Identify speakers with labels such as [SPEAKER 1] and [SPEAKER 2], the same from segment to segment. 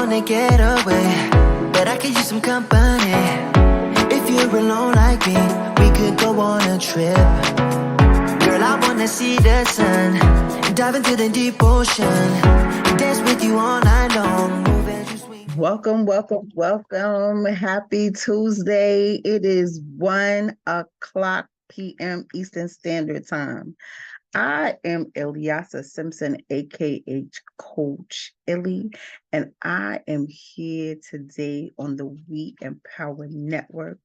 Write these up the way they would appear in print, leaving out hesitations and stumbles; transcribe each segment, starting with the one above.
[SPEAKER 1] wanna get away, but I could use some company. If you're alone like me, we could go on a trip. Girl, I wanna see the sun, dive into the deep ocean, dance with you all night long, move as you swing.
[SPEAKER 2] Welcome. Happy Tuesday. It is 1:00 p.m. Eastern Standard Time. I am Ilyasa Simpson, aka Coach Illy, and I am here today on the We Empower Network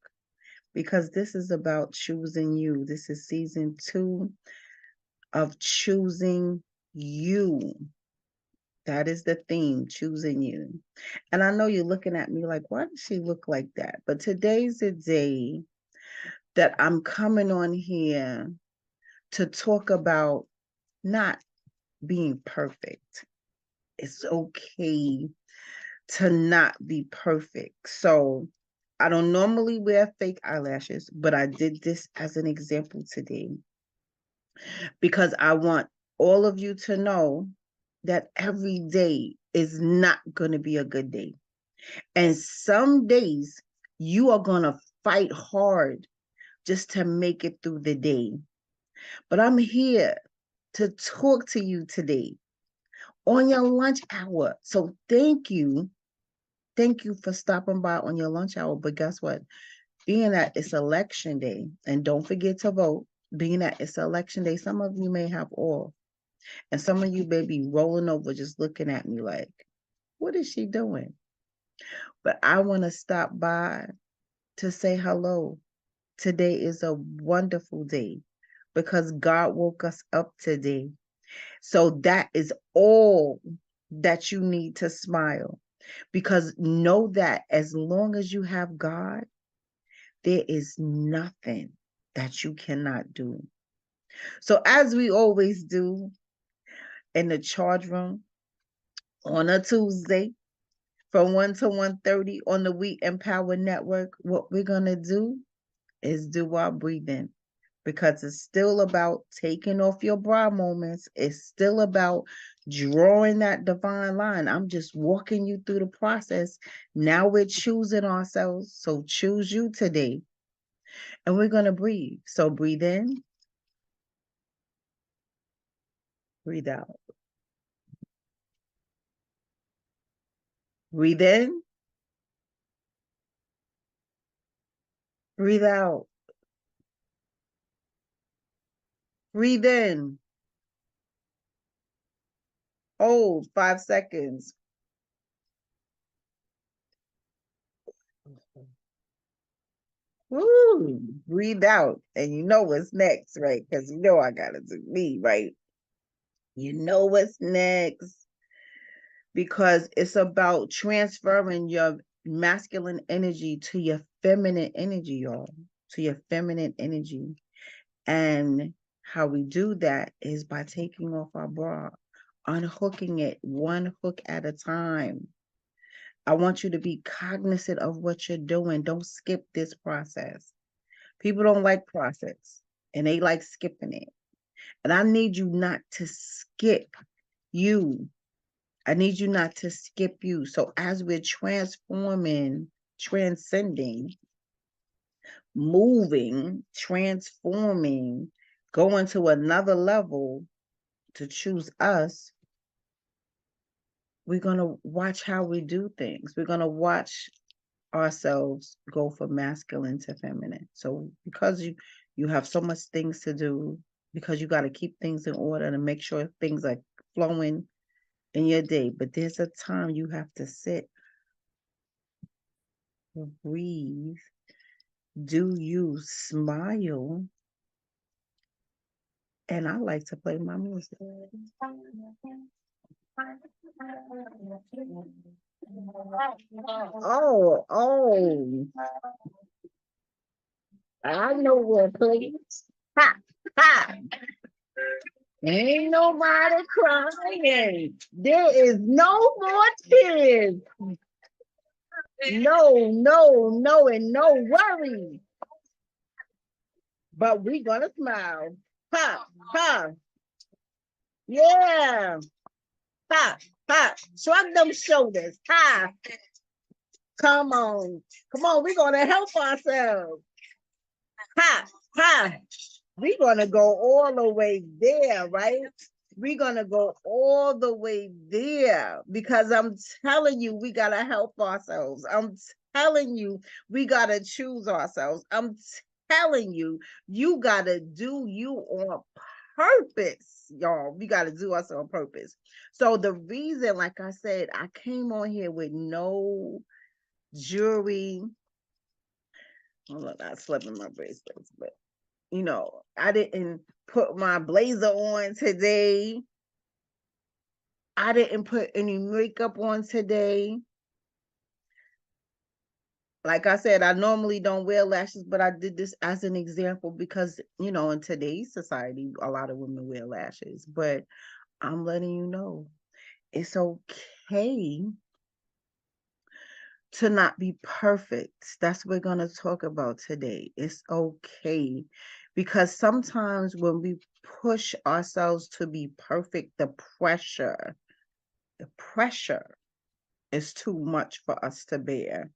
[SPEAKER 2] because this is about choosing you. This is season 2 of choosing you. That is the theme, choosing you. And I know you're looking at me like, why does she look like that? But today's the day that I'm coming on here to talk about not being perfect. It's okay to not be perfect. So I don't normally wear fake eyelashes, but I did this as an example today because I want all of you to know that every day is not going to be a good day. And some days you are going to fight hard just to make it through the day. But I'm here to talk to you today on your lunch hour. So thank you. Thank you for stopping by on your lunch hour. But guess what? Being that it's election day, and don't forget to vote, being that it's election day, some of you may have off. And some of you may be rolling over just looking at me like, what is she doing? But I want to stop by to say hello. Today is a wonderful day because God woke us up today. So that is all that you need to smile. Because know that as long as you have God, there is nothing that you cannot do. So as we always do in the charge room on a Tuesday from 1 to 1:30 on the We Empower Network, what we're going to do is do our breathing. Because it's still about taking off your bra moments. It's still about drawing that divine line. I'm just walking you through the process. Now we're choosing ourselves. So choose you today. And we're going to breathe. So breathe in. Breathe out. Breathe in. Breathe out. Breathe in. Hold 5 seconds. Woo, breathe out. And you know what's next, right? Because you know I got to do me, right? You know what's next. Because it's about transferring your masculine energy to your feminine energy, y'all, to your feminine energy. And how we do that is by taking off our bra, unhooking it one hook at a time. I want you to be cognizant of what you're doing. Don't skip this process. People don't like process and they like skipping it. And I need you not to skip you. I need you not to skip you. So as we're transforming, transcending, moving, transforming, going to another level to choose us, we're going to watch how we do things. We're going to watch ourselves go from masculine to feminine. So because you have so much things to do, because you got to keep things in order to make sure things are flowing in your day, but there's a time you have to sit, breathe, do you smile, and I like to play my music. Oh, I know what plays. Ha, ha. Ain't nobody crying. There is no more tears. No, and no worries. But we gonna smile. Ha, ha. Yeah. Ha, ha. Shrug them shoulders. Ha. Come on. Come on. We're going to help ourselves. Ha, ha. We're going to go all the way there, right? We're going to go all the way there because I'm telling you, we got to help ourselves. I'm telling you, we got to choose ourselves. I'm telling you, you got to do you on purpose, y'all. We got to do us on purpose. So the reason, like I said, I came on here with no jewelry. Hold on, I'm slipping my bracelets, but I didn't put my blazer on today. I didn't put any makeup on today. Like I said, I normally don't wear lashes, but I did this as an example because, in today's society, a lot of women wear lashes. But I'm letting you know, it's okay to not be perfect. That's what we're going to talk about today. It's okay. Because sometimes when we push ourselves to be perfect, the pressure is too much for us to bear.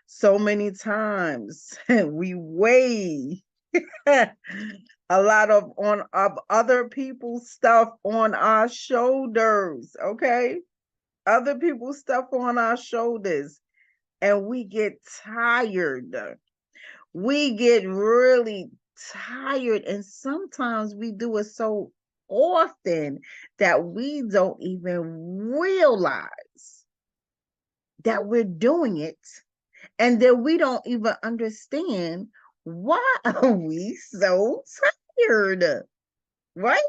[SPEAKER 2] So many times we weigh a lot of other people's stuff on our shoulders, okay? Other people's stuff on our shoulders, and we get tired. We get really tired, and sometimes we do it so often that we don't even realize that we're doing it, and then we don't even understand why are we so tired, right?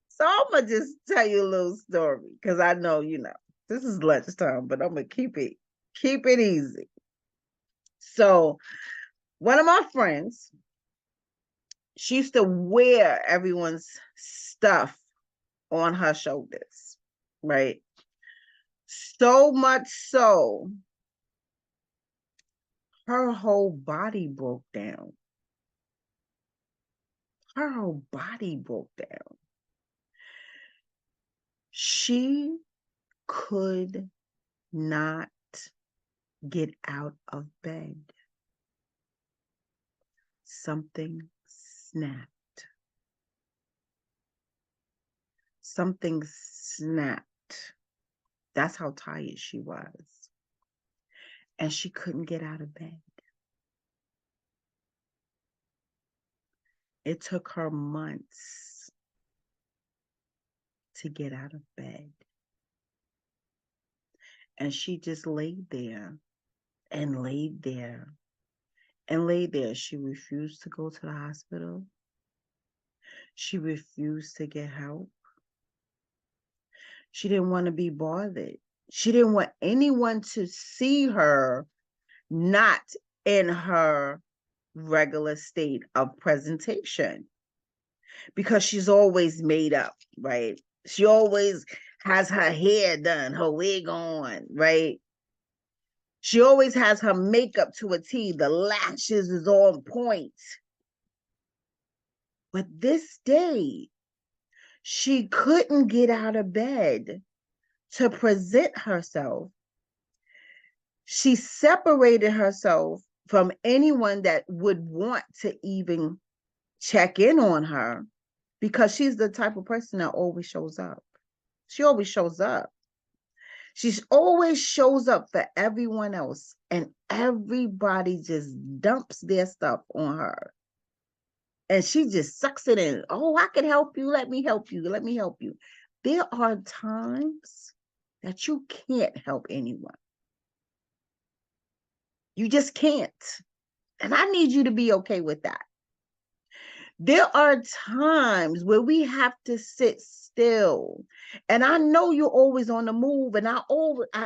[SPEAKER 2] So I'm gonna just tell you a little story because I know this is lunchtime, but I'm gonna keep it easy. So one of my friends, she used to wear everyone's stuff on her shoulders, right? So much so, her whole body broke down. Her whole body broke down. She could not get out of bed. Something snapped. Something snapped. That's how tired she was. And she couldn't get out of bed. It took her months to get out of bed. And she just laid there and laid there and laid there. She refused to go to the hospital. She refused to get help. She didn't want to be bothered. She didn't want anyone to see her not in her regular state of presentation because she's always made up, right? She always has her hair done, her wig on, right? She always has her makeup to a T. The lashes is on point. But this day, she couldn't get out of bed to present herself. She separated herself from anyone that would want to even check in on her because she's the type of person that always shows up. She always shows up. She always shows up for everyone else, and everybody just dumps their stuff on her. And she just sucks it in. Oh, I can help you. Let me help you. Let me help you. There are times that you can't help anyone. You just can't. And I need you to be okay with that. There are times where we have to sit still. And I know you're always on the move, and I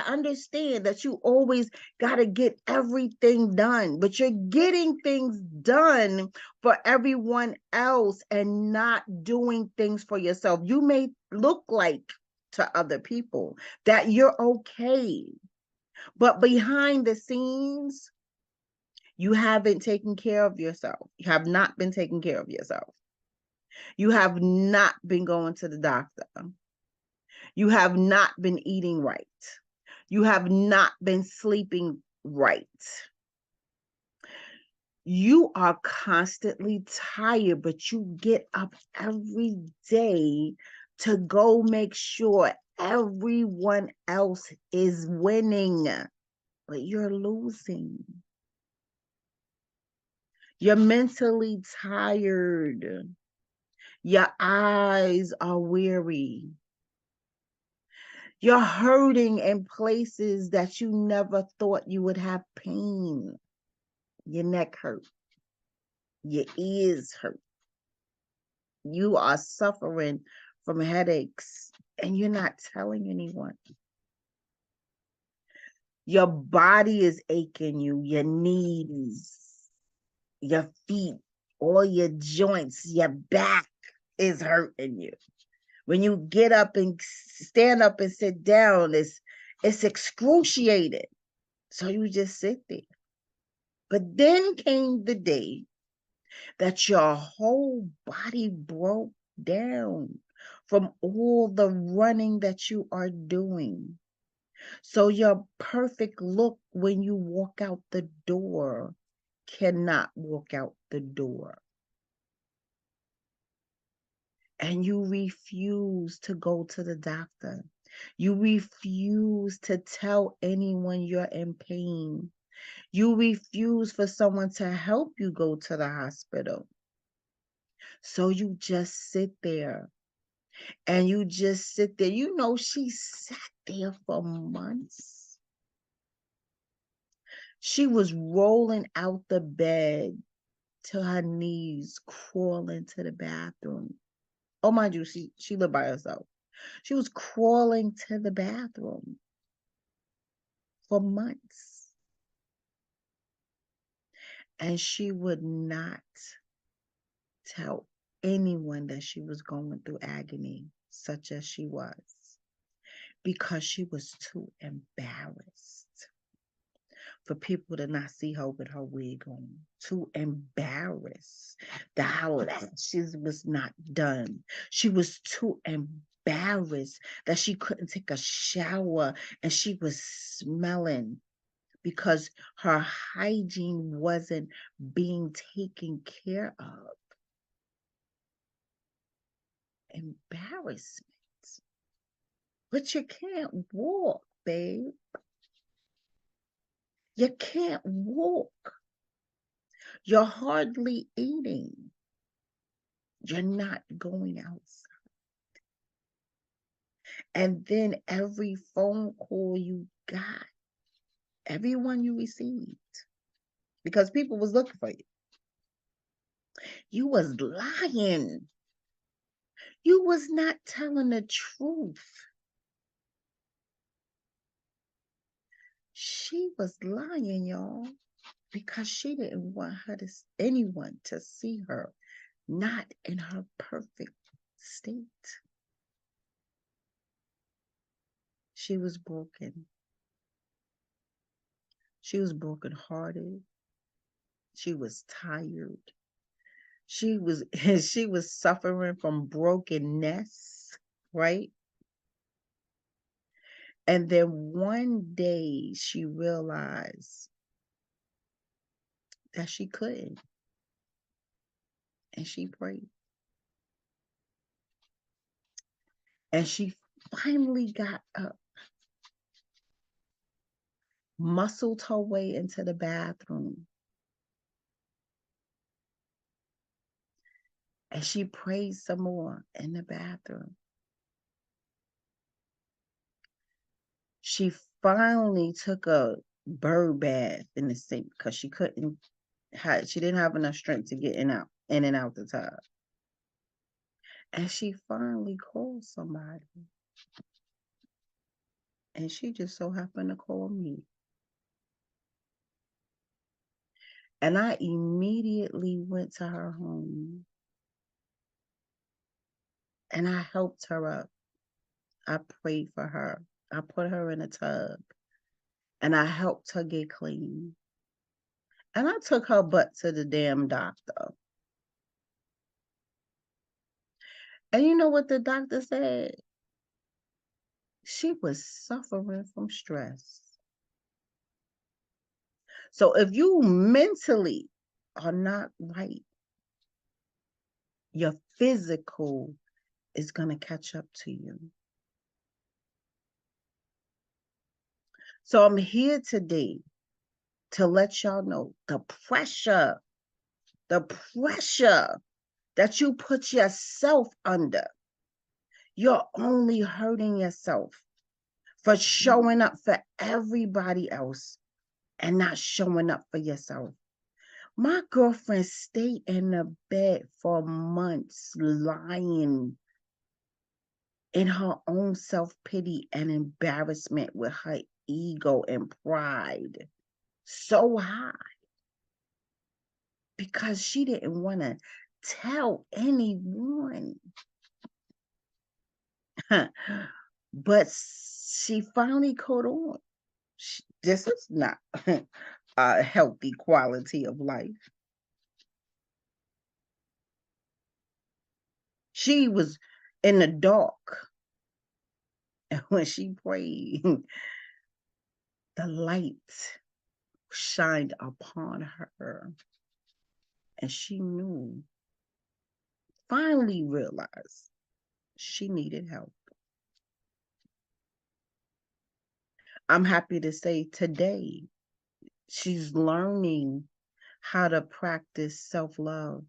[SPEAKER 2] understand that you always got to get everything done, but you're getting things done for everyone else and not doing things for yourself. You may look like to other people that you're okay, but behind the scenes, you haven't taken care of yourself. You have not been taking care of yourself. You have not been going to the doctor. You have not been eating right. You have not been sleeping right. You are constantly tired, but you get up every day to go make sure everyone else is winning, but you're losing. You're mentally tired. Your eyes are weary. You're hurting in places that you never thought you would have pain. Your neck hurt. Your ears hurt. You are suffering from headaches and you're not telling anyone. Your body is aching you, your knees, your feet, all your joints, your back is hurting you. When you get up and stand up and sit down, it's excruciating. So you just sit there. But then came the day that your whole body broke down from all the running that you are doing. So your perfect look when you walk out the door cannot walk out the door. And you refuse to go to the doctor. You refuse to tell anyone you're in pain. You refuse for someone to help you go to the hospital. So you just sit there and you just sit there. You know, she sat there for months. She was rolling out the bed to her knees, crawling to the bathroom. Oh, mind you, she lived by herself. She was crawling to the bathroom for months. And she would not tell anyone that she was going through agony, such as she was, because she was too embarrassed for people to not see her with her wig on, too embarrassed that her lashes was not done. She was too embarrassed that she couldn't take a shower and she was smelling because her hygiene wasn't being taken care of. Embarrassment. But you can't walk, babe. You can't walk. You're hardly eating. You're not going outside. And then every phone call you got, everyone you received, because people was looking for you, you was lying. You was not telling the truth. She was lying, y'all, because she didn't want anyone to see her not in her perfect state. She was broken. She was brokenhearted. She was tired. She was she was suffering from brokenness, right? And then one day she realized that she couldn't. And she prayed. And she finally got up, muscled her way into the bathroom. And she prayed some more in the bathroom. She finally took a bird bath in the sink because she didn't have enough strength to get in and out the tub. And she finally called somebody. And she just so happened to call me. And I immediately went to her home. And I helped her up. I prayed for her. I put her in a tub. And I helped her get clean. And I took her butt to the damn doctor. And you know what the doctor said? She was suffering from stress. So if you mentally are not right, your physical is going to catch up to you. So I'm here today to let y'all know the pressure that you put yourself under. You're only hurting yourself for showing up for everybody else and not showing up for yourself. My girlfriend stayed in the bed for months lying in her own self-pity and embarrassment with her ego and pride so high because she didn't want to tell anyone. But she finally caught on. This is not a healthy quality of life. She was in the dark, and when she prayed, the light shined upon her, and she knew, finally realized she needed help. I'm happy to say today she's learning how to practice self-love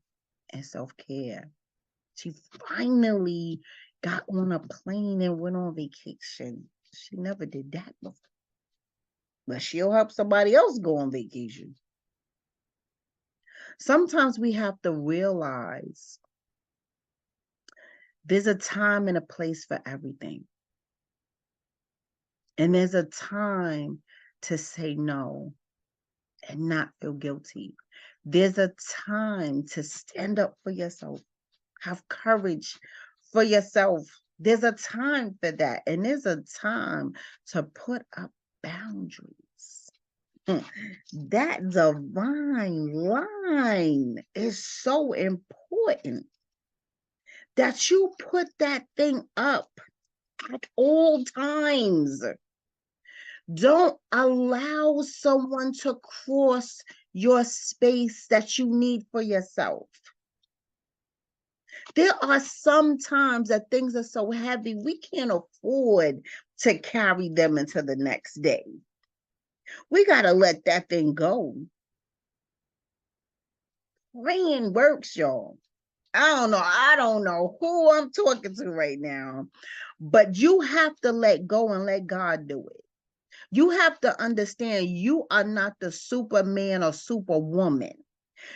[SPEAKER 2] and self-care. She finally got on a plane and went on vacation. She never did that before. But she'll help somebody else go on vacation. Sometimes we have to realize there's a time and a place for everything. And there's a time to say no and not feel guilty. There's a time to stand up for yourself, have courage for yourself. There's a time for that. And there's a time to put up boundaries. That divine line is so important that you put that thing up at all times. Don't allow someone to cross your space that you need for yourself. There are some times that things are so heavy, we can't afford to carry them into the next day. We got to let that thing go. Praying works, y'all. I don't know who I'm talking to right now, but you have to let go and let God do it. You have to understand you are not the Superman or Superwoman.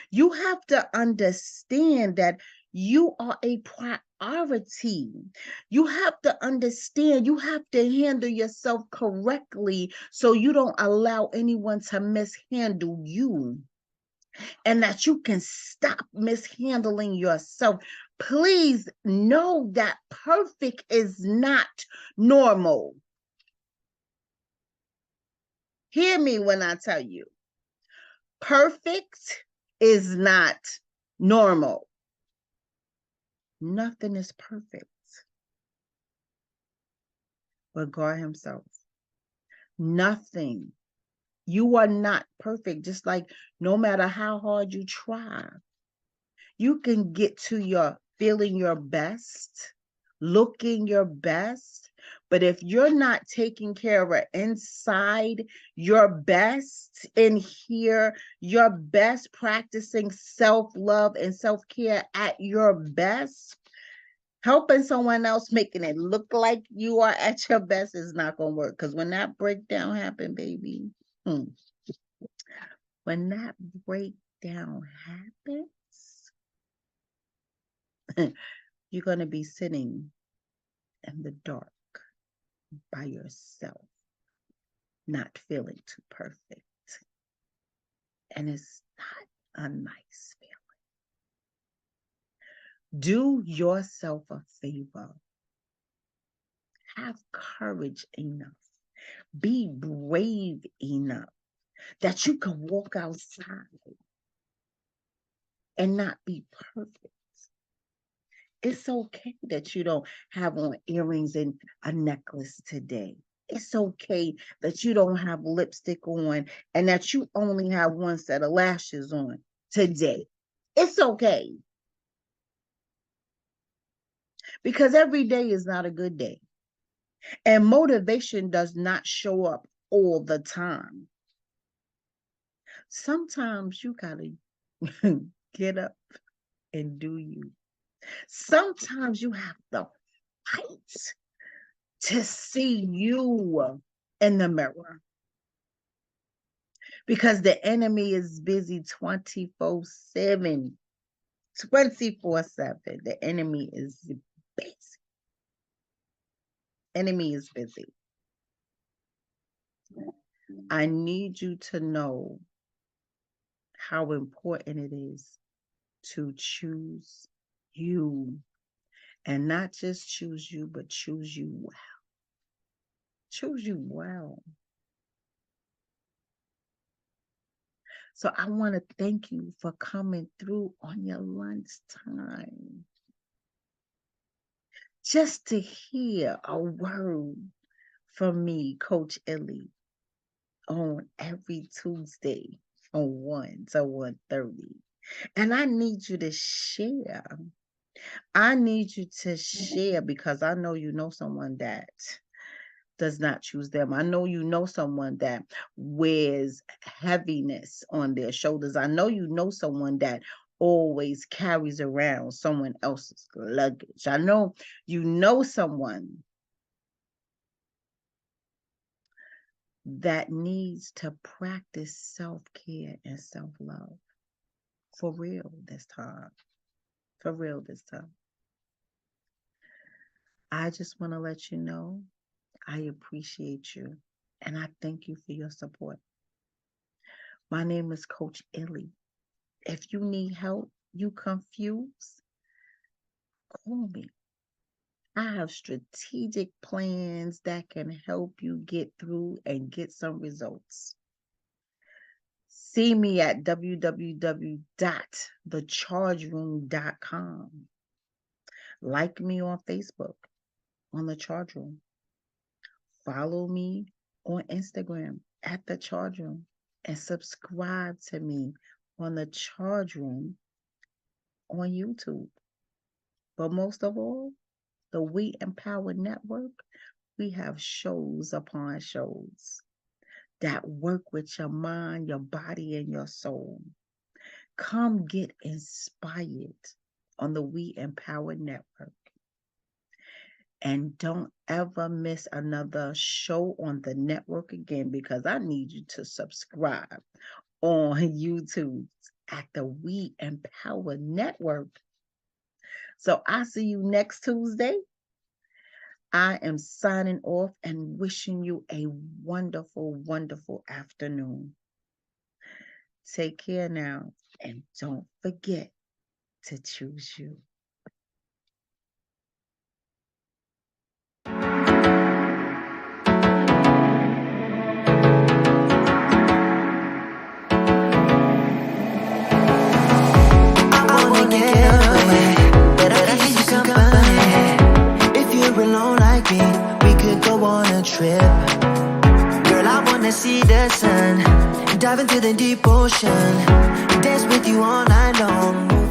[SPEAKER 2] You have to understand that you are a priority. You have to understand you have to handle yourself correctly so you don't allow anyone to mishandle you, and that you can stop mishandling yourself. Please know that perfect is not normal. Hear me when I tell you, perfect is not normal. Nothing is perfect but God himself. Nothing. You are not perfect, just like no matter how hard you try, you can get to your feeling your best, looking your best. But if you're not taking care of it inside your best, in here, your best, practicing self-love and self-care at your best, helping someone else, making it look like you are at your best is not going to work. Because when that breakdown happened, baby, when that breakdown happens, you're going to be sitting in the dark by yourself, not feeling too perfect. And it's not a nice feeling. Do yourself a favor. Have courage enough. Be brave enough that you can walk outside and not be perfect It's okay that you don't have on earrings and a necklace today. It's okay that you don't have lipstick on and that you only have one set of lashes on today. It's okay. Because every day is not a good day. And motivation does not show up all the time. Sometimes you gotta get up and do you. Sometimes you have to fight to see you in the mirror. Because the enemy is busy 24/7. 24/7. The enemy is busy. Enemy is busy. I need you to know how important it is to choose you. And not just choose you, but choose you well. Choose you well. So I want to thank you for coming through on your lunchtime. Just to hear a word from me, Coach ILLY, on every Tuesday on 1 to 1:30. And I need you to share. I need you to share because I know you know someone that does not choose them. I know you know someone that wears heaviness on their shoulders. I know you know someone that always carries around someone else's luggage. I know you know someone that needs to practice self-care and self-love. For real this time. For real this time. I just want to let you know I appreciate you and I thank you for your support. My name is Coach ILLY. If you need help, you confused, call me. I have strategic plans that can help you get through and get some results. See me at www.thechargeroom.com. Like me on Facebook on The Charge Room. Follow me on Instagram at The Charge Room. And subscribe to me on The Charge Room on YouTube. But most of all, the We Empower Network, we have shows upon shows that work with your mind, your body, and your soul. Come get inspired on the We Empower Network. And don't ever miss another show on the network again because I need you to subscribe on YouTube at the We Empower Network. So I'll see you next Tuesday. I am signing off and wishing you a wonderful, wonderful afternoon. Take care now and don't forget to choose you.
[SPEAKER 1] I wanna get away, but I could use some company. If you're alone like me, we could go on a trip. Girl, I wanna see the sun, dive into the deep ocean, dance with you all night long.